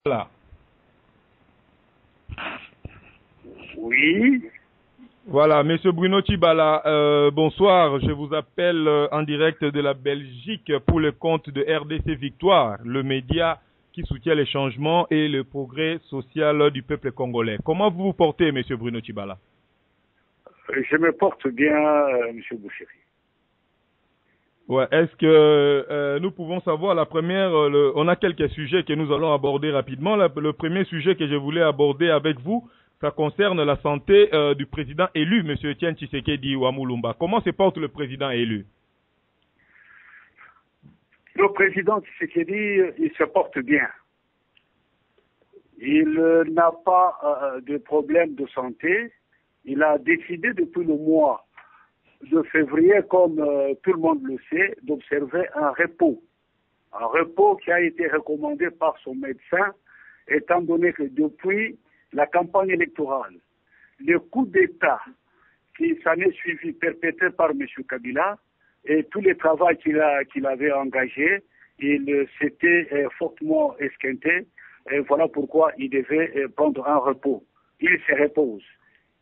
Voilà. Oui. Voilà, Monsieur Bruno Tshibala, bonsoir. Je vous appelle en direct de la Belgique pour le compte de RDC Victoire, le média qui soutient les changements et le progrès social du peuple congolais. Comment vous vous portez, Monsieur Bruno Tshibala? Je me porte bien, Monsieur Boucheri. Ouais, est-ce que nous pouvons savoir la première, on a quelques sujets que nous allons aborder rapidement. Le premier sujet que je voulais aborder avec vous, ça concerne la santé du président élu, M. Etienne Tshisekedi Ouamulumba. Comment se porte le président élu? Le président Tshisekedi, il se porte bien. Il n'a pas de problème de santé. Il a décidé depuis le mois de février, comme tout le monde le sait, d'observer un repos. Un repos qui a été recommandé par son médecin, étant donné que depuis la campagne électorale, le coup d'État qui s'en est suivi, perpétré par M. Kabila, et tous les travaux qu'il avait engagés, il s'était fortement esquinté, et voilà pourquoi il devait prendre un repos. Il se repose.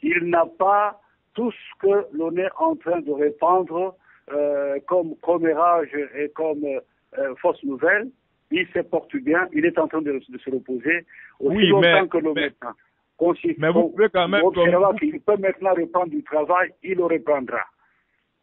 Il n'a pas tout ce que l'on est en train de répandre comme commérage et comme fausse nouvelle. Il se porte bien, il est en train de se reposer aussi oui, longtemps que le médecin. Mais vous pouvez quand même... qu'il peut maintenant reprendre du travail, il le reprendra.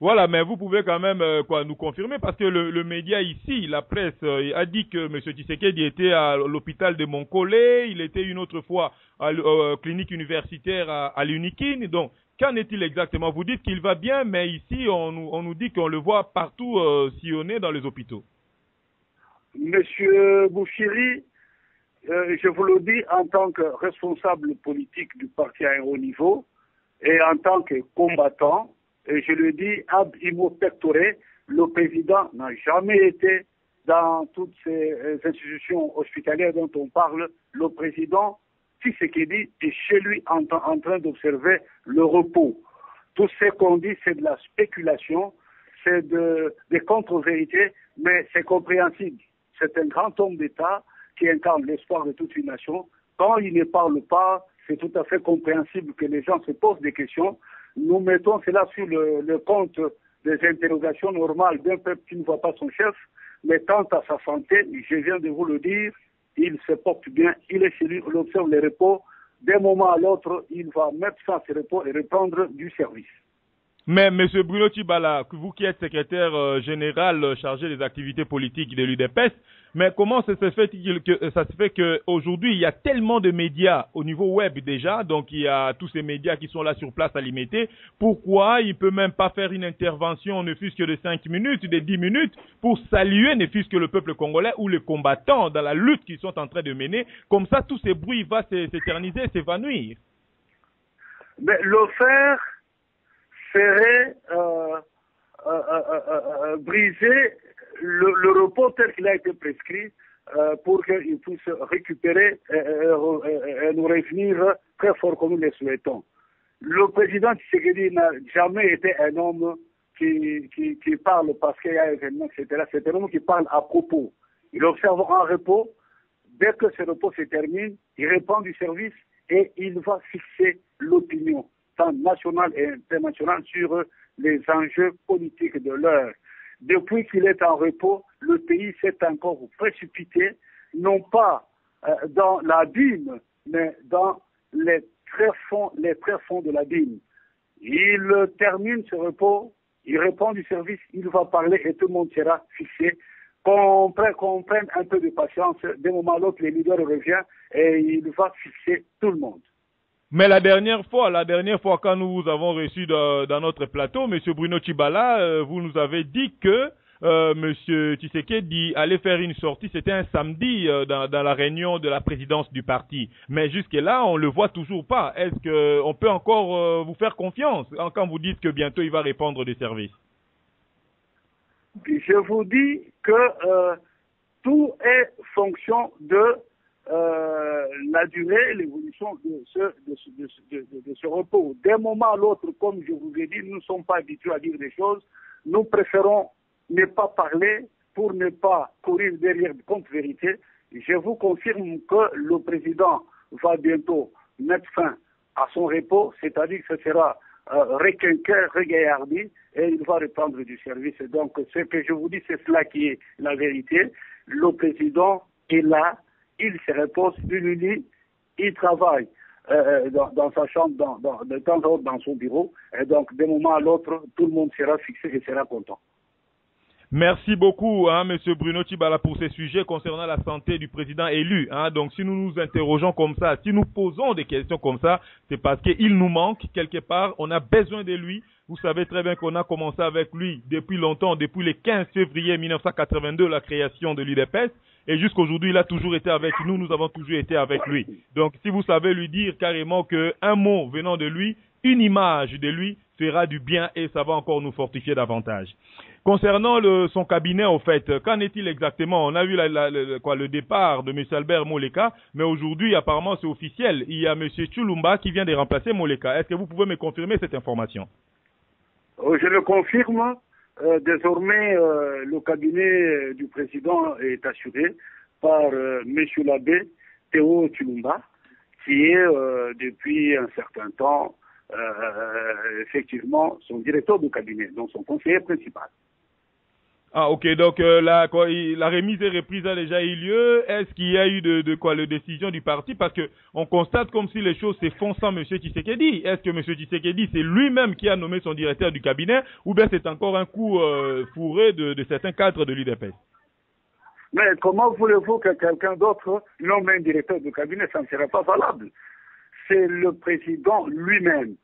Voilà, mais vous pouvez quand même nous confirmer, parce que le média ici, la presse, a dit que M. Tshisekedi était à l'hôpital de Monkole, il était une autre fois à la clinique universitaire à l'Unikine. Donc, qu'en est-il exactement? Vous dites qu'il va bien, mais ici, on nous dit qu'on le voit partout sillonner dans les hôpitaux. Monsieur Bouchiri, je vous le dis en tant que responsable politique du parti à un haut niveau et en tant que combattant, et je le dis ab imo pectore, le président n'a jamais été dans toutes ces institutions hospitalières dont on parle. Le président Tshisekedi est chez lui en train d'observer le repos. Tout ce qu'on dit, c'est de la spéculation, c'est des contre-vérités, mais c'est compréhensible. C'est un grand homme d'État qui incarne l'espoir de toute une nation. Quand il ne parle pas, c'est tout à fait compréhensible que les gens se posent des questions. Nous mettons cela sur le compte des interrogations normales d'un peuple qui ne voit pas son chef, mais quant à sa santé, je viens de vous le dire, il se porte bien, il est chez lui, on observe les repos. D'un moment à l'autre, il va mettre ça à ses repos et reprendre du service. Mais M. Bruno Tshibala, vous qui êtes secrétaire général chargé des activités politiques de l'UDPS, mais comment ça se fait qu'aujourd'hui, il y a tellement de médias au niveau web déjà, donc il y a tous ces médias qui sont là sur place à l'imiter, pourquoi il ne peut même pas faire une intervention, ne fût-ce que de 5 minutes, de 10 minutes, pour saluer ne fût-ce que le peuple congolais ou les combattants dans la lutte qu'ils sont en train de mener, comme ça tous ces bruits vont s'éterniser, s'évanouir. Mais le faire serait briser le repos tel qu'il a été prescrit pour qu'il puisse récupérer et nous revenir très fort comme nous le souhaitons. Le président Tshisekedi n'a jamais été un homme qui parle parce qu'il y a un événement, etc. C'est un homme qui parle à propos. Il observe un repos. Dès que ce repos se termine, il reprend du service et il va fixer l'opinion, tant nationale et internationale, sur les enjeux politiques de l'heure. Depuis qu'il est en repos, le pays s'est encore précipité, non pas dans l'abîme, mais dans les tréfonds de l'abîme. Il termine ce repos, il répond du service, il va parler et tout le monde sera fixé. Qu'on prenne un peu de patience, d'un moment à l'autre, le leader revient et il va fixer tout le monde. Mais la dernière fois, quand nous vous avons reçu dans notre plateau, M. Bruno Tshibala, vous nous avez dit que M. Tshisekedi allait faire une sortie, c'était un samedi dans la réunion de la présidence du parti. Mais jusque-là, on ne le voit toujours pas. Est-ce qu'on peut encore vous faire confiance quand vous dites que bientôt il va répondre des services? Je vous dis que tout est fonction de la durée, l'évolution de ce repos. D'un moment à l'autre, comme je vous ai dit, nous ne sommes pas habitués à dire des choses. Nous préférons ne pas parler pour ne pas courir derrière de contre-vérité. je vous confirme que le président va bientôt mettre fin à son repos, c'est-à-dire que ce sera requinqué, regaillardi, et il va reprendre du service. Donc, ce que je vous dis, c'est cela qui est la vérité. Le président est là, il se repose, il lit, il travaille dans sa chambre, de temps en temps dans son bureau, et donc, d'un moment à l'autre, tout le monde sera fixé et sera content. Merci beaucoup, M. Bruno Tshibala, pour ces sujets concernant la santé du président élu. Donc, si nous nous interrogeons comme ça, si nous posons des questions comme ça, c'est parce qu'il nous manque quelque part. On a besoin de lui. Vous savez très bien qu'on a commencé avec lui depuis longtemps, depuis le 15 février 1982, la création de l'UDPS. Et jusqu'aujourd'hui, il a toujours été avec nous. Nous avons toujours été avec lui. Donc, si vous savez lui dire carrément qu'un mot venant de lui, une image de lui fera du bien et ça va encore nous fortifier davantage. Concernant son cabinet, au fait, qu'en est-il exactement? On a vu le départ de M. Albert Moleka, mais aujourd'hui, apparemment, c'est officiel. Il y a M. Chulumba qui vient de remplacer Moleka. Est-ce que vous pouvez me confirmer cette information? Je le confirme. Désormais, le cabinet du président est assuré par M. l'abbé Théo Chulumba, qui est depuis un certain temps effectivement son directeur de cabinet, donc son conseiller principal. Ah, ok, donc la remise et reprise a déjà eu lieu. Est-ce qu'il y a eu de décision du parti? Parce que on constate comme si les choses se font sans M. Tshisekedi. Est-ce que M. Tshisekedi, c'est lui-même qui a nommé son directeur du cabinet, ou bien c'est encore un coup fourré de certains cadres de l'UDPS? Mais comment voulez-vous que quelqu'un d'autre nomme un directeur de cabinet? Ça ne sera pas valable. C'est le président lui-même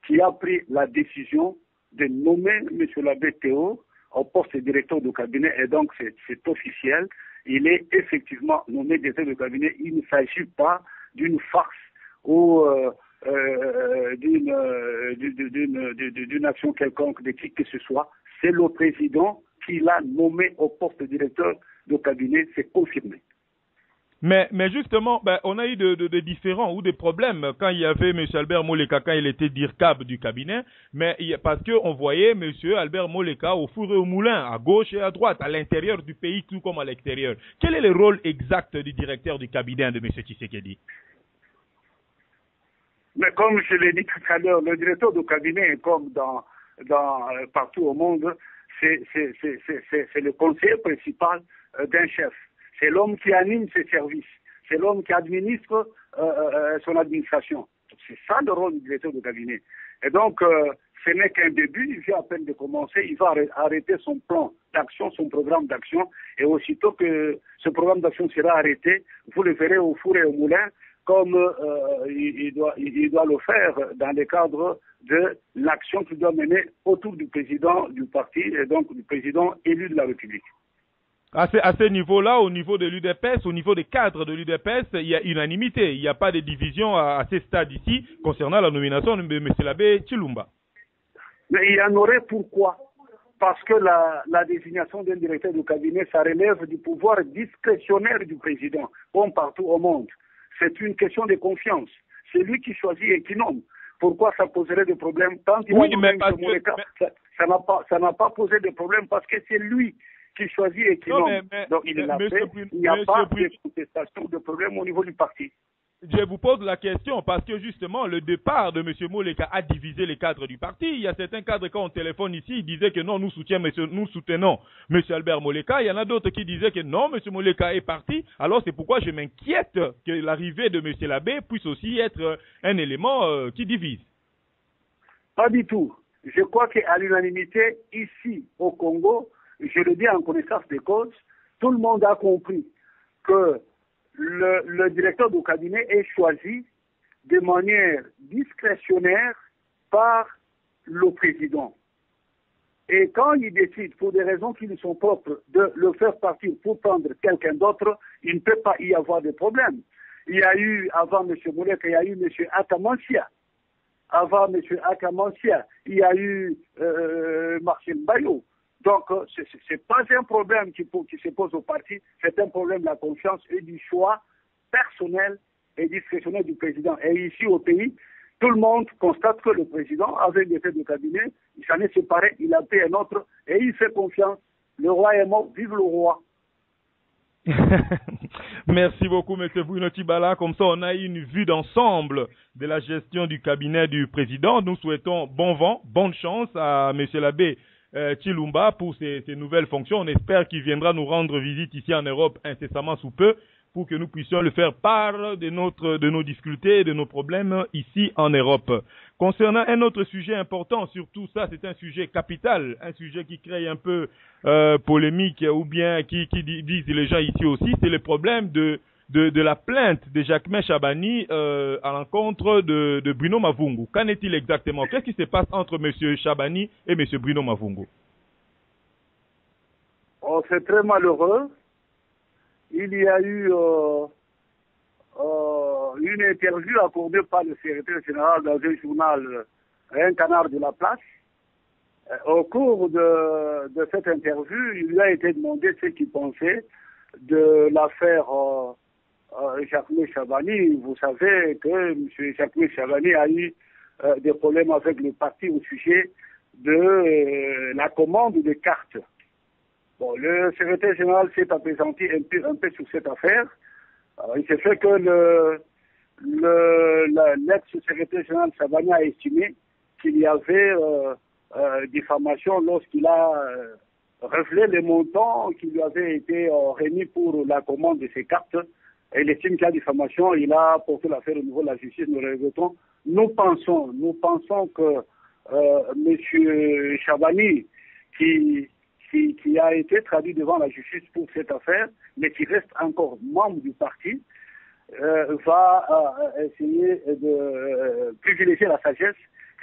qui a pris la décision de nommer M. l'abbé Théo au poste de directeur de cabinet, et donc c'est officiel. Il est effectivement nommé directeur de cabinet. Il ne s'agit pas d'une farce ou d'une action quelconque de qui que ce soit. C'est le président qui l'a nommé au poste de directeur de cabinet, c'est confirmé. Mais justement, on a eu de différends ou des problèmes quand il y avait M. Albert Moleka, quand il était DIRCAB du cabinet, mais parce qu'on voyait M. Albert Moleka au four et au moulin, à gauche et à droite, à l'intérieur du pays tout comme à l'extérieur. Quel est le rôle exact du directeur du cabinet de M. Tshisekedi? Mais comme je l'ai dit tout à l'heure, le directeur du cabinet, comme partout au monde, c'est le conseiller principal d'un chef. C'est l'homme qui anime ses services. C'est l'homme qui administre son administration. C'est ça le rôle du directeur de cabinet. Et donc, ce n'est qu'un début. Il vient à peine de commencer. Il va arrêter son plan d'action, son programme d'action. Et aussitôt que ce programme d'action sera arrêté, vous le verrez au four et au moulin, comme il doit le faire dans le cadre de l'action qu'il doit mener autour du président du parti et donc du président élu de la République. À ce niveau-là, au niveau de l'UDPS, au niveau des cadres de l'UDPS, il y a unanimité. Il n'y a pas de division à ce stade ici concernant la nomination de M. l'abbé Chilumba. Mais il y en aurait pourquoi? Parce que la désignation d'un directeur de cabinet, ça relève du pouvoir discrétionnaire du président, comme partout au monde. C'est une question de confiance. C'est lui qui choisit et qui nomme. Pourquoi ça poserait des problèmes? Tant qu'il oui, mais parce que... ça n'a pas posé de problème parce que c'est lui qui choisit et qui nomme. Donc il l'a fait. Il n'y a pas de contestation, de problème au niveau du parti. Je vous pose la question parce que justement le départ de M. Moleka a divisé les cadres du parti. Il y a certains cadres quand on téléphone ici, ils disaient que non, nous soutenons M. Albert Moleka. Il y en a d'autres qui disaient que non, M. Moleka est parti. Alors c'est pourquoi je m'inquiète que l'arrivée de M. l'abbé puisse aussi être un élément qui divise. Pas du tout. Je crois qu'à l'unanimité, ici au Congo, je le dis en connaissance de cause, tout le monde a compris que le directeur du cabinet est choisi de manière discrétionnaire par le président. Et quand il décide, pour des raisons qui lui sont propres, de le faire partir pour prendre quelqu'un d'autre, il ne peut pas y avoir de problème. Il y a eu, avant M. Moleka, il y a eu M. Akamansia. Avant M. Akamansia, il y a eu Marcel Bayot. Donc, ce n'est pas un problème qui se pose au parti, c'est un problème de la confiance et du choix personnel et discrétionnaire du président. Et ici, au pays, tout le monde constate que le président, avec des faits de cabinet, il s'en est séparé, il a pris un autre et il fait confiance. Le roi est mort, vive le roi. Merci beaucoup, M. Bruno Tshibala. Comme ça, on a une vue d'ensemble de la gestion du cabinet du président. Nous souhaitons bon vent, bonne chance à M. l'abbé Tshilumba pour ses nouvelles fonctions. On espère qu'il viendra nous rendre visite ici en Europe incessamment sous peu pour que nous puissions le faire part de nos difficultés et de nos problèmes ici en Europe. Concernant un autre sujet important, surtout ça, c'est un sujet capital, un sujet qui crée un peu polémique ou bien qui divise les gens ici aussi, c'est le problème de la plainte de Jacquemain Chabani à l'encontre de Bruno Mavungu. Qu'en est-il exactement? Qu'est-ce qui se passe entre M. Chabani et M. Bruno Mavungu? Oh, c'est très malheureux. Il y a eu une interview accordée par le secrétaire général dans un journal, un canard de la place. Au cours de cette interview, il lui a été demandé ce qu'il pensait de l'affaire Jacquemain Chabani. Vous savez que M. Jacquemain Chabani a eu des problèmes avec le parti au sujet de la commande des cartes. Bon, le secrétaire général s'est apaisanti un peu sur cette affaire. Il s'est fait que l'ex-secrétaire général Chabani a estimé qu'il y avait diffamation lorsqu'il a révélé les montants qui lui avaient été remis pour la commande de ces cartes. Et il estime qu'il y a diffamation. Il a porté l'affaire au niveau de la justice. Nous le regrettons. Nous pensons que M. Chabani, qui a été traduit devant la justice pour cette affaire, mais qui reste encore membre du parti, va essayer de privilégier la sagesse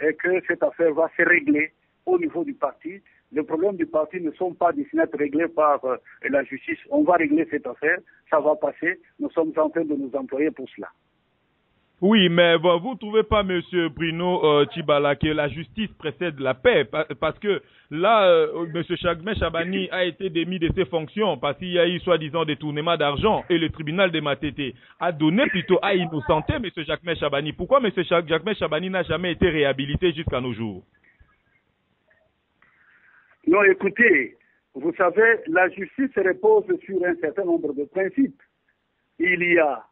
et que cette affaire va se régler au niveau du parti. Les problèmes du parti ne sont pas destinés à être réglés par la justice. On va régler cette affaire, ça va passer. Nous sommes en train de nous employer pour cela. Oui, mais vous ne trouvez pas, M. Bruno Tshibala, que la justice précède la paix? Parce que là, M. Jacquemain Chabani a été démis de ses fonctions parce qu'il y a eu soi-disant détournement d'argent et le tribunal de Matete a donné plutôt à innocenter M. Jacquemain Chabani. Pourquoi M. Jacquemain Chabani n'a jamais été réhabilité jusqu'à nos jours? Non, écoutez, vous savez, la justice repose sur un certain nombre de principes. Il y a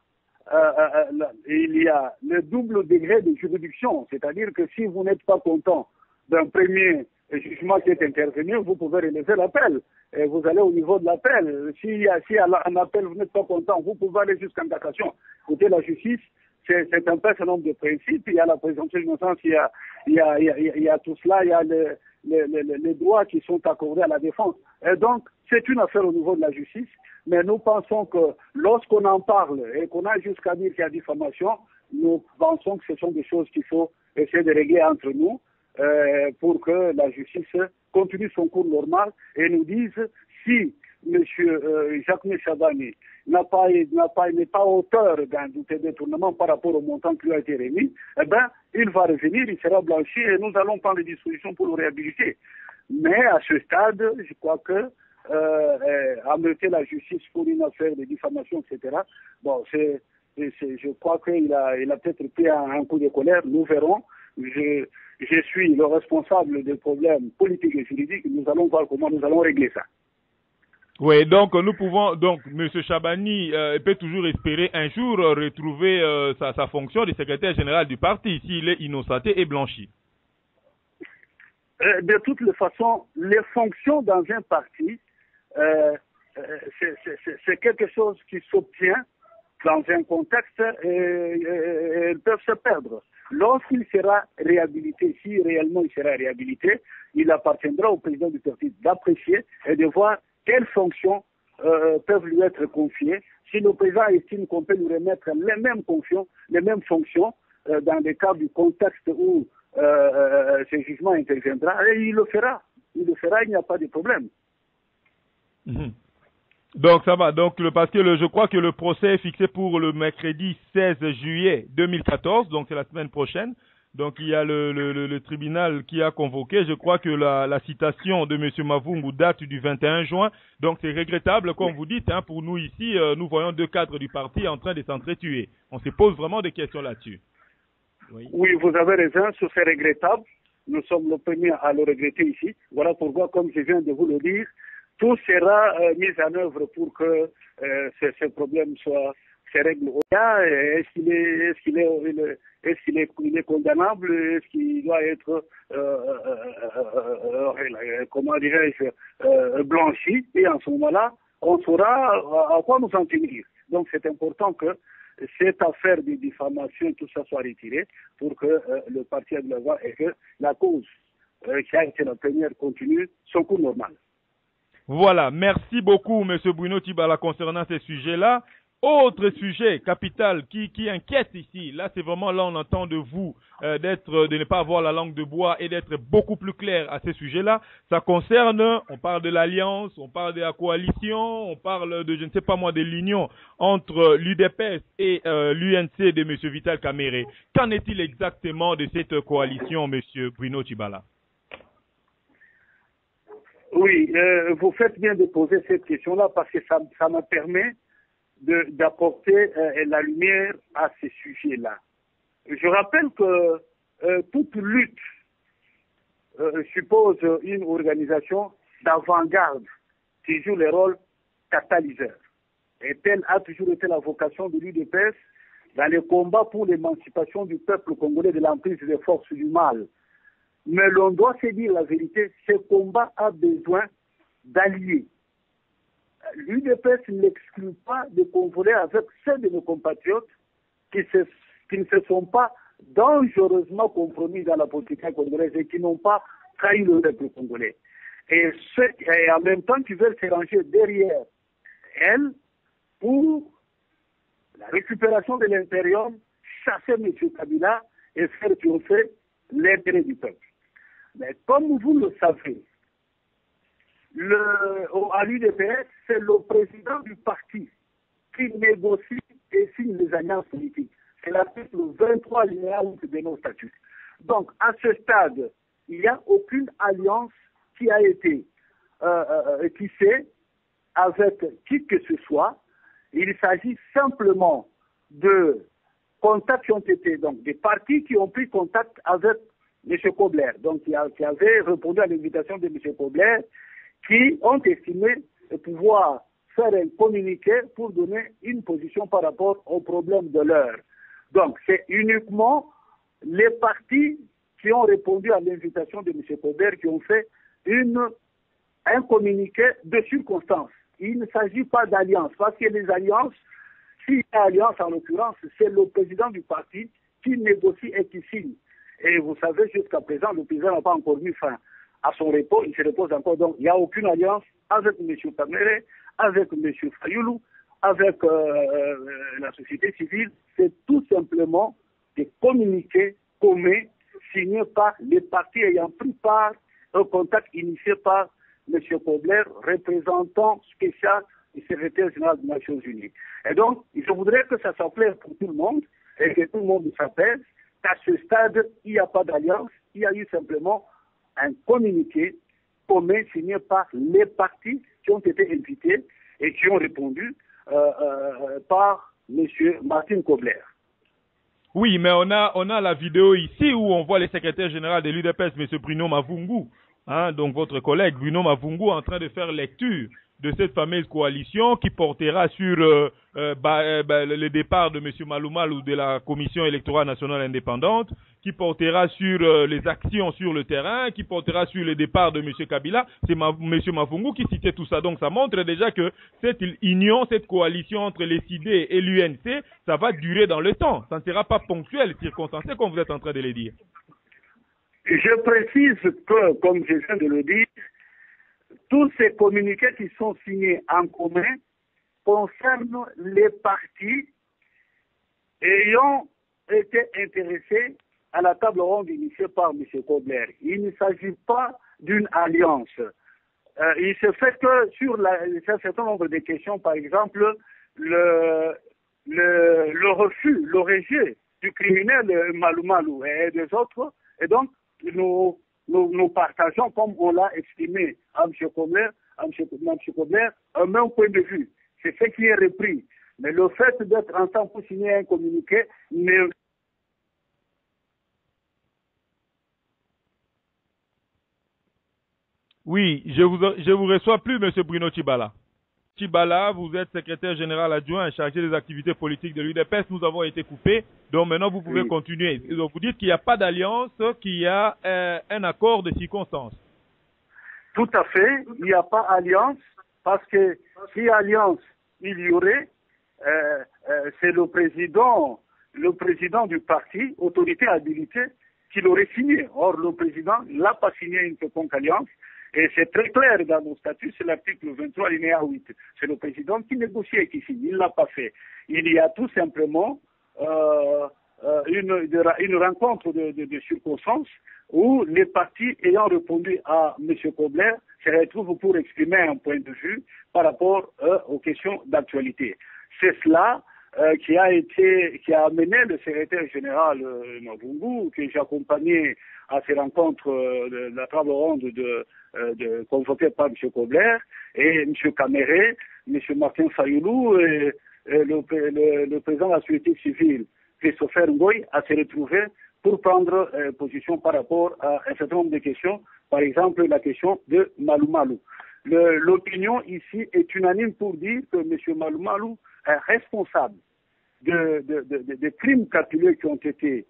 le double degré de juridiction, c'est-à-dire que si vous n'êtes pas content d'un premier jugement qui est intervenu, vous pouvez relever l'appel et vous allez au niveau de l'appel. Si à un appel vous n'êtes pas content, vous pouvez aller jusqu'en cassation. Écoutez, la justice, c'est un certain nombre de principes. Il y a la présomption d'innocence, il y a tout cela, il y a les droits qui sont accordés à la défense. Et donc, c'est une affaire au niveau de la justice. Mais nous pensons que lorsqu'on en parle et qu'on a jusqu'à dire qu'il y a diffamation, nous pensons que ce sont des choses qu'il faut essayer de régler entre nous pour que la justice continue son cours normal et nous dise si M. Jacquemain Chabani n'est pas auteur d'un détournement par rapport au montant qui lui a été remis, eh bien, il va revenir, il sera blanchi et nous allons prendre des dispositions pour le réhabiliter. Mais à ce stade, je crois que amener la justice pour une affaire de diffamation, etc. Bon, je crois qu'il a peut-être pris un coup de colère. Nous verrons. Je suis le responsable des problèmes politiques et juridiques. Nous allons voir comment nous allons régler ça. Oui, donc M. Chabani peut toujours espérer un jour retrouver sa fonction de secrétaire général du parti s'il est innocenté et blanchi. De toutes les façons, les fonctions dans un parti, c'est quelque chose qui s'obtient dans un contexte et elles peuvent se perdre. Lorsqu'il sera réhabilité, si réellement il sera réhabilité, il appartiendra au président du parti d'apprécier et de voir quelles fonctions peuvent lui être confiées. Si le président estime qu'on peut lui remettre les mêmes fonctions dans le cadre du contexte où ce jugement interviendra, et il le fera. Il n'y a pas de problème. Donc ça va. Donc parce que je crois que le procès est fixé pour le mercredi 16 juillet 2014, donc c'est la semaine prochaine. Donc il y a le tribunal qui a convoqué. Je crois que la citation de M. Mavungu date du 21 juin. Donc c'est regrettable, comme vous dites, hein, pour nous ici, nous voyons deux cadres du parti en train de s'entretuer. On se pose vraiment des questions là-dessus. Oui, vous avez raison, c'est regrettable. Nous sommes les premiers à le regretter ici. Voilà pourquoi, comme je viens de vous le dire, tout sera mis en œuvre pour que ce problème se règle. Est-ce qu'il est condamnable? Est-ce qu'il doit être comment dirais-je blanchi? Et en ce moment-là, on saura à quoi nous en tenir. Donc c'est important que cette affaire de diffamation, tout ça soit retiré pour que le parti aille de l'avant et que la cause qui a été la première continue son cours normal. Voilà, merci beaucoup, M. Bruno Tibala, concernant ces sujets-là. Autre sujet capital qui inquiète ici, là c'est vraiment là on entend de vous de ne pas avoir la langue de bois et d'être beaucoup plus clair à ces sujets-là. Ça concerne, on parle de l'alliance, on parle de la coalition, on parle de je ne sais pas moi de l'union entre l'UDPS et l'UNC de M. Vital Kamerhe. Qu'en est-il exactement de cette coalition, M. Bruno Tibala? Oui, vous faites bien de poser cette question-là parce que ça me permet d'apporter la lumière à ces sujets-là. Je rappelle que toute lutte suppose une organisation d'avant-garde qui joue le rôle catalyseur. Et telle a toujours été la vocation de l'UDPS dans le combat pour l'émancipation du peuple congolais de l'emprise des forces du mal. Mais l'on doit se dire la vérité, ce combat a besoin d'alliés. L'UDPS n'exclut pas de convoler avec ceux de nos compatriotes qui ne se sont pas dangereusement compromis dans la politique congolaise et qui n'ont pas trahi le peuple congolais. Et en même temps qui veulent se ranger derrière elle pour la récupération de l'impérium, chasser M. Kabila et faire triompher l'intérêt du peuple. Mais comme vous le savez, à l'UDPS, c'est le président du parti qui négocie et signe les alliances politiques. C'est l'article 23 alinéa de nos statuts. Donc, à ce stade, il n'y a aucune alliance qui a été tissée avec qui que ce soit. Il s'agit simplement de contacts qui ont été, donc des partis qui ont pris contact avec M. Kobler, donc qui avait répondu à l'invitation de M. Kobler, qui ont estimé pouvoir faire un communiqué pour donner une position par rapport aux problèmes de l'heure. Donc, c'est uniquement les partis qui ont répondu à l'invitation de M. Kobler qui ont fait un communiqué de circonstance. Il ne s'agit pas d'alliance, parce que les alliances, s'il y a alliance en l'occurrence, c'est le président du parti qui négocie et qui signe. Et vous savez, jusqu'à présent, le président n'a pas encore mis fin à son repos, il se repose encore. Donc, il n'y a aucune alliance avec M. Kamerhe, avec M. Fayoulou, avec la société civile. C'est tout simplement des communiqués communs signés par les partis ayant pris part au contact initié par M. Kobler, représentant spécial du secrétaire général des Nations Unies. Et donc, je voudrais que ça s'appelle pour tout le monde et que tout le monde s'appelle qu'à ce stade, il n'y a pas d'alliance, il y a eu simplement un communiqué commun signé par les partis qui ont été invités et qui ont répondu par M. Martin Kobler. Oui, mais on a la vidéo ici où on voit le secrétaire général de l'UDPS, M. Bruno Mavungu, donc votre collègue Bruno Mavungu, en train de faire lecture de cette fameuse coalition qui portera sur le départ de M. Malumal ou de la Commission électorale nationale indépendante, qui portera sur les actions sur le terrain, qui portera sur le départ de M. Kabila. C'est M. Mavungu qui citait tout ça. Donc ça montre déjà que cette union, cette coalition entre les CID et l'UNC, ça va durer dans le temps. Ça ne sera pas ponctuel, circonstancié, comme vous êtes en train de le dire. Je précise que, comme je viens de le dire, tous ces communiqués qui sont signés en commun concernent les partis ayant été intéressés à la table ronde initiée par M. Kobler. Il ne s'agit pas d'une alliance. Il se fait que sur un certain nombre de questions, par exemple, le refus, le rejet du criminel Malou Malou et des autres, et donc nous partageons, comme on l'a estimé à M. Kobler, un même point de vue. C'est ce qui est repris. Mais le fait d'être ensemble pour signer un communiqué ne... Oui, je vous reçois plus, Monsieur Bruno Tchibala. Tchibala, vous êtes secrétaire général adjoint chargé des activités politiques de l'UDPS. Nous avons été coupés, donc maintenant vous pouvez Oui. continuer. Donc vous dites qu'il n'y a pas d'alliance, qu'il y a un accord de circonstances. Tout à fait, il n'y a pas alliance, parce que si alliance il y aurait, c'est le président du parti, autorité habilitée, qui l'aurait signé. Or, le président n'a pas signé une quelconque alliance, et c'est très clair dans nos statuts, c'est l'article 23, alinéa 8. C'est le président qui négocie et qui signe. Il ne l'a pas fait. Il y a tout simplement une rencontre de circonstances où les partis ayant répondu à M. Kobler se retrouvent pour exprimer un point de vue par rapport aux questions d'actualité. C'est cela qui a amené le secrétaire général Mavungu, que j'ai accompagné à ces rencontres de la table ronde convoquée par M. Kobler, et M. Kamere, M. Martin Fayoulou, et le président de la société civile, Christopher Ngoy, à se retrouver pour prendre position par rapport à un certain nombre de questions, par exemple la question de Malou Malou. L'opinion ici est unanime pour dire que M. Malou Malou est responsable de crimes calculés qui ont été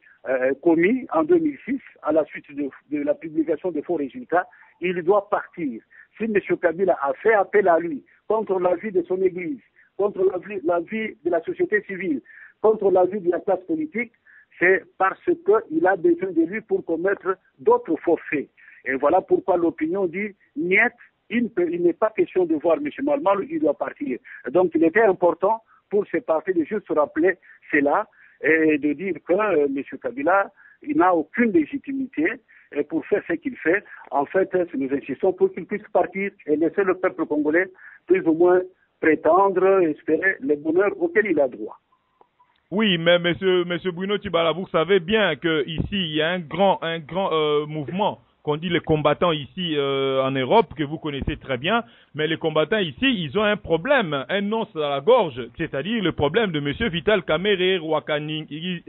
commis en 2006 à la suite de la publication de faux résultats. Il doit partir. Si M. Kabila a fait appel à lui contre l'avis de son Église, contre l'avis de la société civile, contre l'avis de la classe politique, c'est parce qu'il a besoin de lui pour commettre d'autres forfaits. Et voilà pourquoi l'opinion dit niet, il n'est pas question de voir M. Malmalou, il doit partir. Donc il était important pour ces partis de juste rappeler cela et de dire que M. Kabila, il n'a aucune légitimité pour faire ce qu'il fait. En fait, nous insistons pour qu'il puisse partir et laisser le peuple congolais plus ou moins prétendre, espérer le bonheur auquel il a droit. Oui, mais monsieur Bruno Tchibala, vous savez bien que ici il y a un grand mouvement qu'on dit les combattants ici en Europe, que vous connaissez très bien, mais les combattants ici, ils ont un problème, un os à la gorge, c'est-à-dire le problème de monsieur Vital Kamerhe, Wakaningize,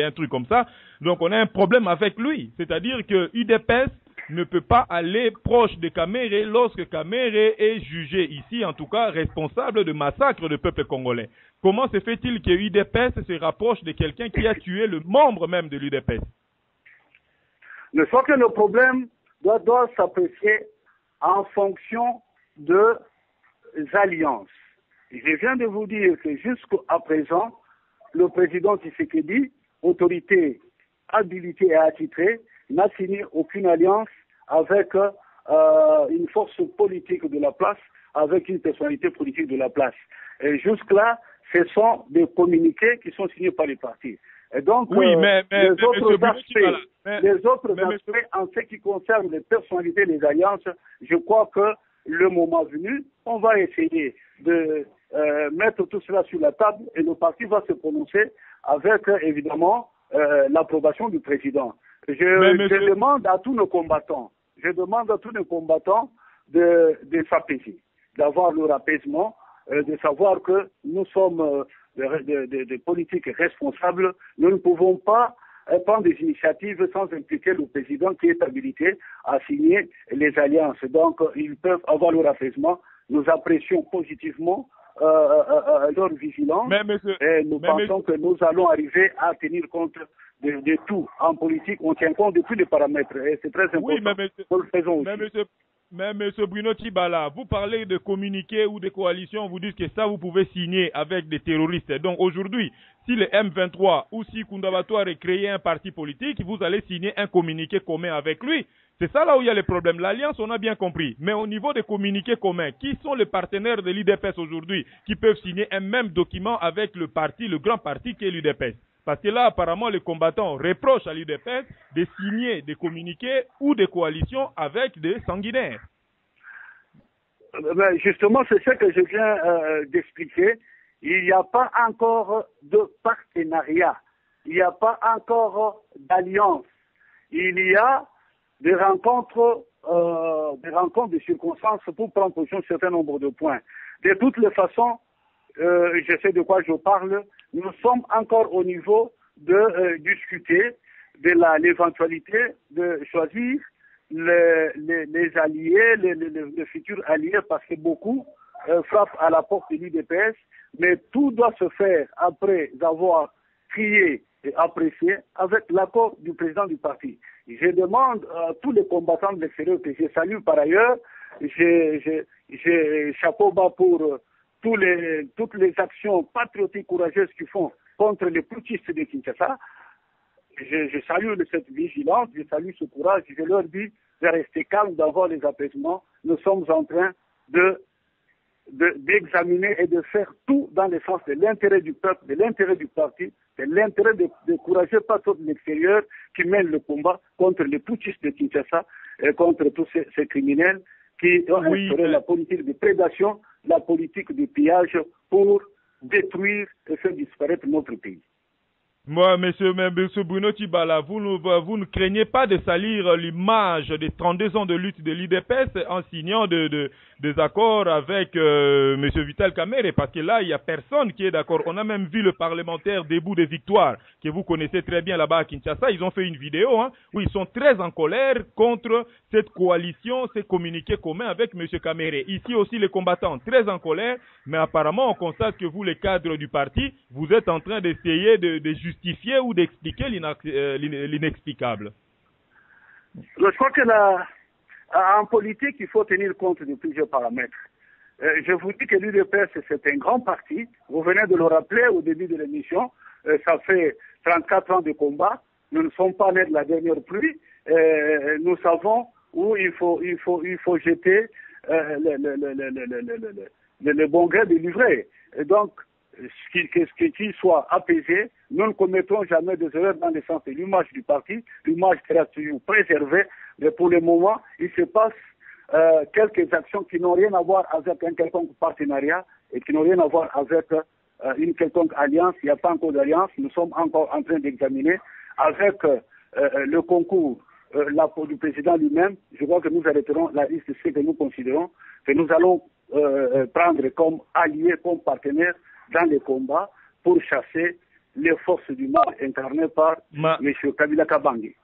un truc comme ça. Donc on a un problème avec lui, c'est-à-dire que UDPS ne peut pas aller proche de Kamerhe lorsque Kamerhe est jugé ici, en tout cas responsable de massacre de peuple congolais. Comment se fait-il que l'UDPS se rapproche de quelqu'un qui a tué le membre même de l'UDPS? Je crois que le problème doit s'apprécier en fonction des alliances. Je viens de vous dire que jusqu'à présent, le président Tshisekedi, autorité habilitée et attitrée, n'a signé aucune alliance avec une force politique de la place, avec une personnalité politique de la place. Et jusque-là, ce sont des communiqués qui sont signés par les partis. Et donc, oui, les autres aspects, en ce qui concerne les personnalités, les alliances, je crois que le moment venu, on va essayer de mettre tout cela sur la table et le parti va se prononcer avec, évidemment, l'approbation du président. Je demande à tous nos combattants, de s'apaiser, d'avoir leur apaisement, de savoir que nous sommes des politiques responsables. Nous ne pouvons pas prendre des initiatives sans impliquer le président qui est habilité à signer les alliances. Donc, ils peuvent avoir leur apaisement. Nous apprécions positivement leur vigilance et nous pensons que nous allons arriver à tenir compte de tout. En politique, on tient compte de tous les paramètres et c'est très important. Oui, nous le faisons aussi. Mais M. Bruno Tchibala, vous parlez de communiqués ou de coalitions, vous dites que ça, vous pouvez signer avec des terroristes. Donc aujourd'hui, si le M23 ou si Koundabato a créé un parti politique, vous allez signer un communiqué commun avec lui. C'est ça là où il y a le problème. L'alliance, on a bien compris. Mais au niveau des communiqués communs, qui sont les partenaires de l'UDPS aujourd'hui qui peuvent signer un même document avec le parti, le grand parti qui est l'UDPS? Parce que là, apparemment, les combattants reprochent à l'UDPS de signer des communiqués ou des coalitions avec des sanguinaires. Justement, c'est ce que je viens d'expliquer. Il n'y a pas encore de partenariat. Il n'y a pas encore d'alliance. Il y a des rencontres de circonstances pour prendre position sur un certain nombre de points. De toutes les façons, je sais de quoi je parle, nous sommes encore au niveau de discuter de l'éventualité de choisir les alliés, les futurs alliés, parce que beaucoup frappent à la porte de l'UDPS, mais tout doit se faire après avoir crié et apprécié avec l'accord du président du parti. Je demande à tous les combattants de l'extérieur que je salue par ailleurs, j'ai chapeau bas pour toutes les actions patriotiques courageuses qu'ils font contre les putschistes de Kinshasa. Je salue cette vigilance, je salue ce courage, je leur dis de rester calme, d'avoir les apaisements. Nous sommes en train d'examiner et de faire tout dans le sens de l'intérêt du peuple, de l'intérêt du parti, de l'intérêt des courageux patriotes de l'extérieur qui mènent le combat contre les putschistes de Kinshasa et contre tous ces criminels qui ont instauré la politique de prédation, la politique de pillage pour détruire et faire disparaître notre pays. Moi, monsieur Bruno Tshibala, vous ne craignez pas de salir l'image des 32 ans de lutte de l'UDPS en signant des accords avec monsieur Vital Kamerhe, parce que là, il n'y a personne qui est d'accord. On a même vu le parlementaire Debout des Victoires, que vous connaissez très bien là-bas à Kinshasa. Ils ont fait une vidéo où ils sont très en colère contre cette coalition, ces communiqués communs avec monsieur Kamerhe. Ici aussi, les combattants très en colère, mais apparemment, on constate que vous, les cadres du parti, vous êtes en train d'essayer de justifier ou d'expliquer l'inexplicable. Je crois que en politique, il faut tenir compte de plusieurs paramètres. Je vous dis que l'UDPS, c'est un grand parti. Vous venez de le rappeler au début de l'émission. Ça fait 34 ans de combat. Nous ne sommes pas nés de la dernière pluie. Nous savons où il faut jeter le bon gré de livret. Et donc, qu'il soit apaisé, nous ne commettrons jamais des erreurs dans le sens de l'image du parti, l'image sera toujours préservée, mais pour le moment, il se passe quelques actions qui n'ont rien à voir avec un quelconque partenariat et qui n'ont rien à voir avec une quelconque alliance. Il n'y a pas encore d'alliance, nous sommes encore en train d'examiner avec le concours du président lui-même. Je crois que nous arrêterons la liste de ce que nous considérons que nous allons prendre comme alliés, comme partenaires dans les combats pour chasser les forces du mal incarnées par M. Kabila Kabange.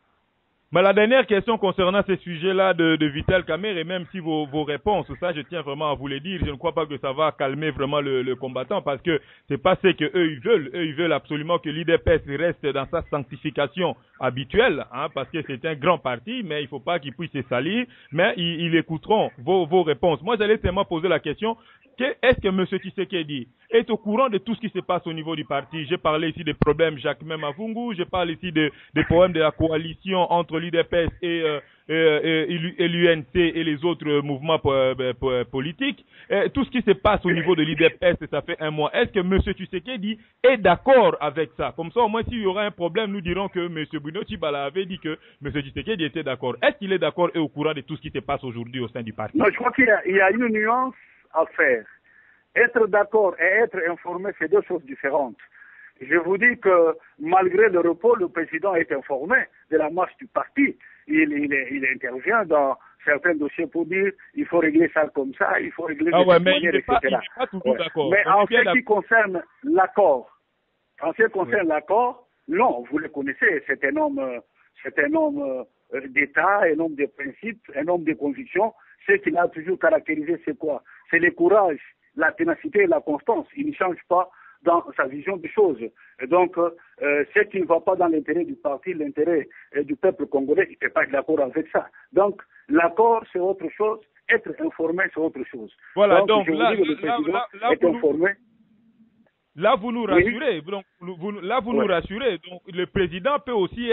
Mais la dernière question concernant ces sujets-là de Vital Kamerhe, et même si vos réponses, ça je tiens vraiment à vous les dire, je ne crois pas que ça va calmer vraiment le combattant, parce que c'est pas ce que eux ils veulent. Eux ils veulent absolument que l'UDPS reste dans sa sanctification habituelle, parce que c'est un grand parti, mais il faut pas qu'ils puissent se salir, mais ils écouteront vos réponses. Moi j'allais seulement poser la question, est-ce que M. Tshisekedi est au courant de tout ce qui se passe au niveau du parti? J'ai parlé ici des problèmes Jacques-Mem Mavungu, je parle ici des problèmes de la coalition entre l'UDPS et l'UNC et les autres mouvements politiques. Tout ce qui se passe au niveau de l'UDPS, ça fait un mois. Est-ce que M. Tshisekedi est d'accord avec ça? Comme ça, au moins, s'il y aura un problème, nous dirons que M. Bruno Tshibala avait dit que M. Tshisekedi était d'accord. Est-ce qu'il est d'accord et au courant de tout ce qui se passe aujourd'hui au sein du parti? Non, je crois qu'il y a une nuance à faire. Être d'accord et être informé, c'est deux choses différentes. Je vous dis que malgré le repos, le président est informé de la marche du parti. Il intervient dans certains dossiers pour dire il faut régler ça comme ça, il faut régler de cette manière, etc. Il n'est pas toujours d'accord. Mais en ce qui concerne l'accord, non, vous le connaissez, c'est un homme d'État, un homme de principes, un homme de conviction. Ce qu'il a toujours caractérisé, c'est quoi? C'est le courage, la ténacité et la constance. Il ne change pas dans sa vision des choses. Et donc, ce qui ne va pas dans l'intérêt du parti, l'intérêt du peuple congolais, il ne peut pas être d'accord avec ça. Donc, l'accord, c'est autre chose. Être informé, c'est autre chose. Voilà, donc là, est informé. Là, vous nous rassurez. Oui. Donc, nous rassurez. Donc, le président peut aussi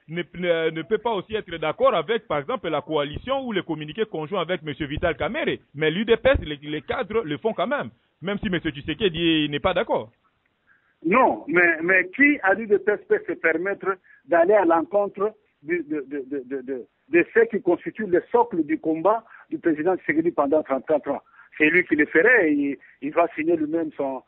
ne peut pas aussi être d'accord avec, par exemple, la coalition ou les communiqués conjoints avec M. Vital Kamerhe. Mais l'UDPS, les cadres le font quand même si M. Tshisekedi n'est pas d'accord. Non, mais qui à l'UDPS peut se permettre d'aller à l'encontre de ce qui constitue le socle du combat du président Tshisekedi pendant 34 ans? C'est lui qui le ferait, il va signer lui-même son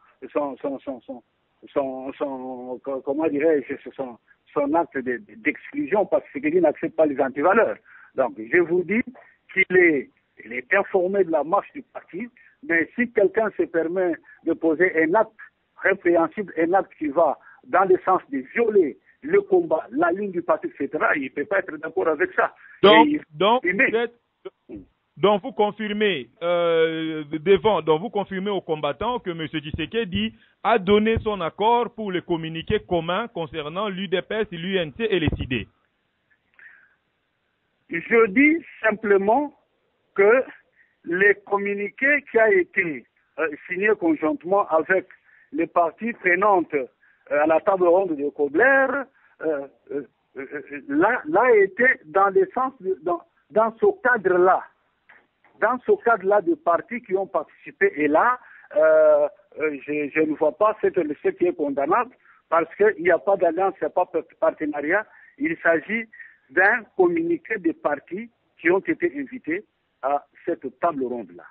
acte d'exclusion parce que Tshisekedi n'accepte pas les antivaleurs. Donc, je vous dis qu'il est informé de la marche du parti, mais si quelqu'un se permet de poser un acte répréhensible, un acte qui va dans le sens de violer le combat, la ligne du parti, etc., il ne peut pas être d'accord avec ça. Donc vous confirmez vous confirmez aux combattants que M. Tshisekedi a donné son accord pour les communiqués communs concernant l'UDPS, l'UNC et les CID. Je dis simplement que les communiqués qui ont été signés conjointement avec les parties prenantes à la table ronde de Kobler, là était dans le sens dans ce cadre-là. Dans ce cadre-là de partis qui ont participé, et là, je ne vois pas ce qui est condamnable, parce qu'il n'y a pas d'alliance, il n'y a pas de partenariat. Il s'agit d'un communiqué des partis qui ont été invités à cette table ronde-là.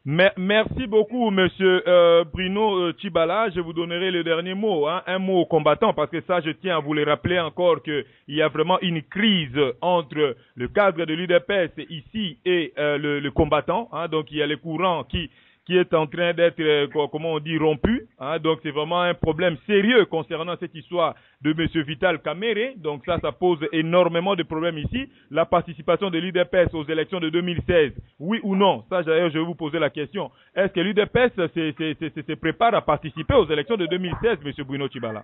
Merci beaucoup, Monsieur Bruno Tshibala. Je vous donnerai le dernier mot, un mot aux combattants, parce que ça, je tiens à vous le rappeler encore qu'il y a vraiment une crise entre le cadre de l'UDPS ici et le combattant. Donc, il y a les courants qui est en train d'être, comment on dit, rompu. Donc, c'est vraiment un problème sérieux concernant cette histoire de M. Vital Kamerhe. Donc, ça pose énormément de problèmes ici. La participation de l'UDPS aux élections de 2016, oui ou non? Ça, d'ailleurs, je vais vous poser la question. Est-ce que l'UDPS se prépare à participer aux élections de 2016, M. Bruno Tshibala?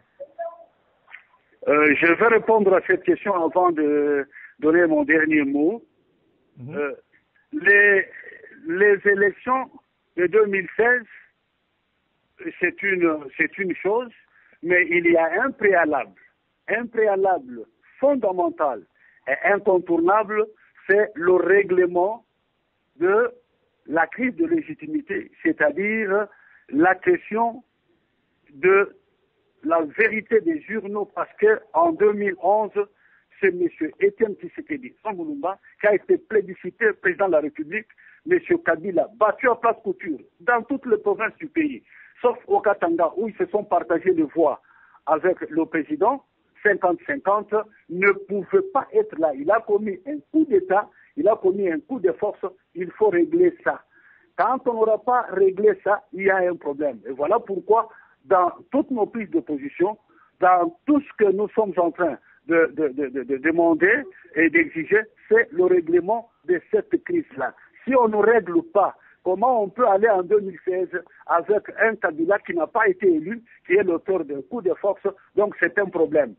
Je vais répondre à cette question avant de donner mon dernier mot. Les élections de 2016, c'est une chose, mais il y a un préalable fondamental et incontournable, c'est le règlement de la crise de légitimité, c'est-à-dire la question de la vérité des journaux, parce que en 2011, c'est M. Etienne Tshisekedi Mulumba qui a été plébiscité président de la République. M. Kabila battu à place couture dans toutes les provinces du pays, sauf au Katanga où ils se sont partagés les voix avec le président, 50-50, ne pouvait pas être là. Il a commis un coup d'État, il a commis un coup de force, il faut régler ça. Quand on n'aura pas réglé ça, il y a un problème. Et voilà pourquoi, dans toutes nos prises de position, dans tout ce que nous sommes en train de demander et d'exiger, c'est le règlement de cette crise-là. Si on ne règle pas, comment on peut aller en 2016 avec un Kabila qui n'a pas été élu, qui est l'auteur d'un coup de force? Donc c'est un problème.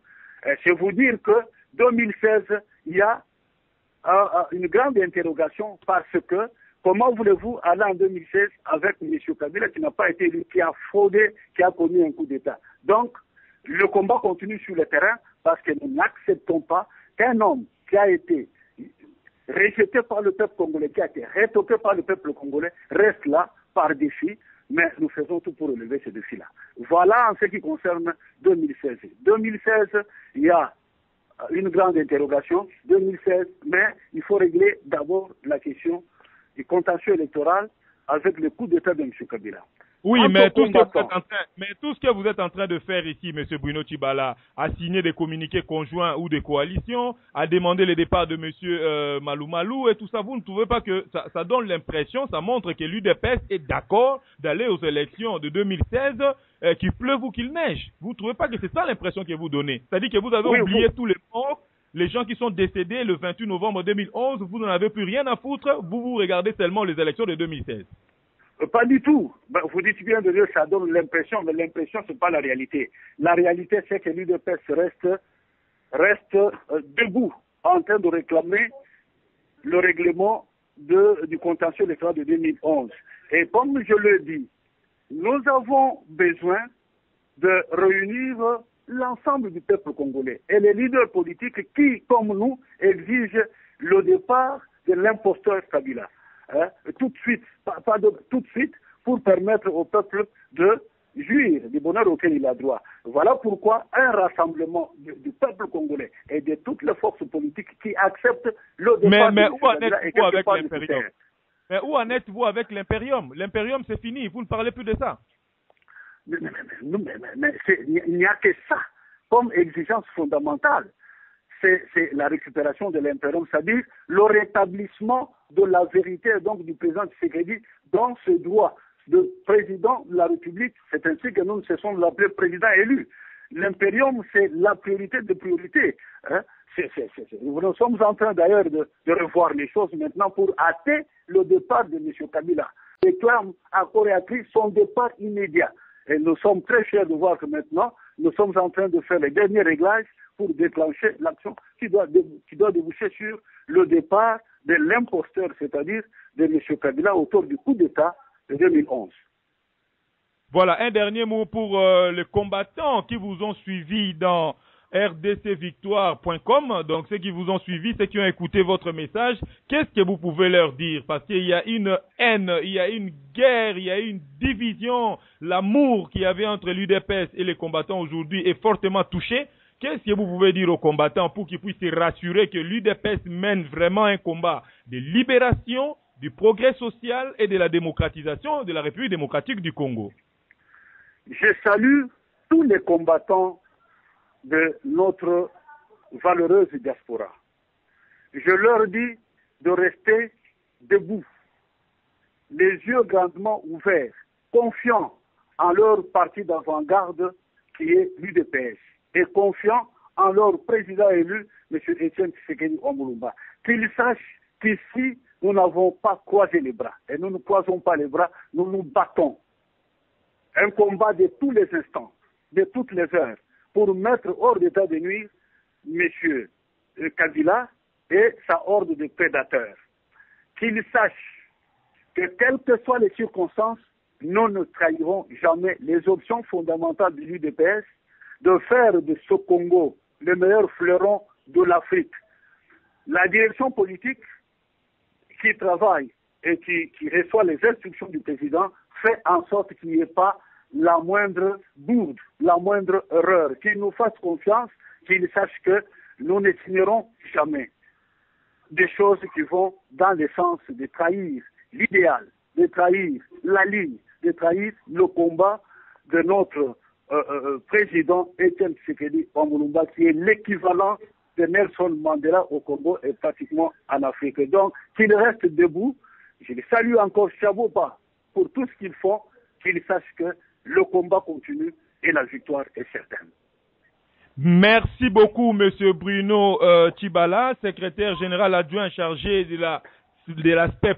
C'est vous dire que 2016, il y a une grande interrogation parce que comment voulez-vous aller en 2016 avec M. Kabila qui n'a pas été élu, qui a fraudé, qui a commis un coup d'État? Donc le combat continue sur le terrain parce que nous n'acceptons pas qu'un homme qui a été rejeté par le peuple congolais, qui a été retoqué par le peuple congolais, reste là par défi, mais nous faisons tout pour relever ce défi-là. Voilà en ce qui concerne 2016. 2016, il y a une grande interrogation, 2016, mais il faut régler d'abord la question du contentieux électoral avec le coup d'État de M. Kabila. Oui, mais tout ce que vous êtes en train de faire ici, M. Bruno Tshibala, à signer des communiqués conjoints ou des coalitions, à demander le départ de M. Malou Malou et tout ça, vous ne trouvez pas que ça donne l'impression, ça montre que l'UDPS est d'accord d'aller aux élections de 2016, qu'il pleuve ou qu'il neige? Vous ne trouvez pas que c'est ça l'impression que vous donnez? C'est-à-dire que vous avez oublié tous les morts, les gens qui sont décédés le 28 novembre 2011, vous n'en avez plus rien à foutre, vous regardez seulement les élections de 2016. Pas du tout. Vous dites bien de dire que ça donne l'impression, mais l'impression, ce n'est pas la réalité. La réalité, c'est que l'UDPS reste debout en train de réclamer le règlement du contentieux électoral de 2011. Et comme je le dis, nous avons besoin de réunir l'ensemble du peuple congolais et les leaders politiques qui, comme nous, exigent le départ de l'imposteur Kabila. Tout de suite, tout de suite, pour permettre au peuple de jouir du bonheur auquel il a droit. Voilà pourquoi un rassemblement du peuple congolais et de toutes les forces politiques qui acceptent le départ mais où en êtes-vous avec l'impérium? Mais où en êtes-vous avec l'impérium? L'impérium, c'est fini, vous ne parlez plus de ça. Mais il n'y a que ça comme exigence fondamentale. C'est la récupération de l'impérium, c'est-à-dire le rétablissement de la vérité donc du président Tshisekedi dans ce droit de président de la République. C'est ainsi que nous ne cessons de l'appeler président élu. l'impérium, c'est la priorité de priorité. Hein. Nous sommes en train d'ailleurs de revoir les choses maintenant pour hâter le départ de M. Kabila. Il réclame à Conakry son départ immédiat. Et nous sommes très fiers de voir que maintenant, nous sommes en train de faire les derniers réglages pour déclencher l'action qui doit déboucher sur le départ de l'imposteur, c'est-à-dire de M. Kabila autour du coup d'État de 2011. Voilà, un dernier mot pour les combattants qui vous ont suivi dans rdcvictoire.com. Donc, ceux qui vous ont suivi, ceux qui ont écouté votre message, qu'est-ce que vous pouvez leur dire? Parce qu'il y a une haine, il y a une guerre, il y a une division. L'amour qu'il y avait entre l'UDPS et les combattants aujourd'hui est fortement touché. Qu'est-ce que vous pouvez dire aux combattants pour qu'ils puissent se rassurer que l'UDPS mène vraiment un combat de libération, du progrès social et de la démocratisation de la République démocratique du Congo? Je salue tous les combattants de notre valeureuse diaspora. Je leur dis de rester debout, les yeux grandement ouverts, confiants en leur parti d'avant-garde qui est l'UDPS et confiants en leur président élu, M. Etienne Tshisekedi Omulumba. Qu'ils sachent qu'ici, nous n'avons pas croisé les bras. Et nous ne croisons pas les bras, nous nous battons. Un combat de tous les instants, de toutes les heures, pour mettre hors d'état de nuire M. Kabila et sa horde de prédateurs. Qu'ils sachent que, quelles que soient les circonstances, nous ne trahirons jamais les options fondamentales de l'UDPS de faire de ce Congo le meilleur fleuron de l'Afrique. La direction politique qui travaille et qui reçoit les instructions du président fait en sorte qu'il n'y ait pas la moindre bourde, la moindre erreur, qu'il nous fasse confiance, qu'il sache que nous ne signerons jamais des choses qui vont dans le sens de trahir l'idéal, de trahir la ligne, de trahir le combat de notre président Etienne Tshisekedi Omulumba, qui est l'équivalent de Nelson Mandela au Congo et pratiquement en Afrique. Donc, qu'il reste debout. Je les salue encore, chapeau bas, pour tout ce qu'ils font, qu'ils sachent que le combat continue et la victoire est certaine. Merci beaucoup, Monsieur Bruno Tshibala, secrétaire général adjoint chargé de l'aspect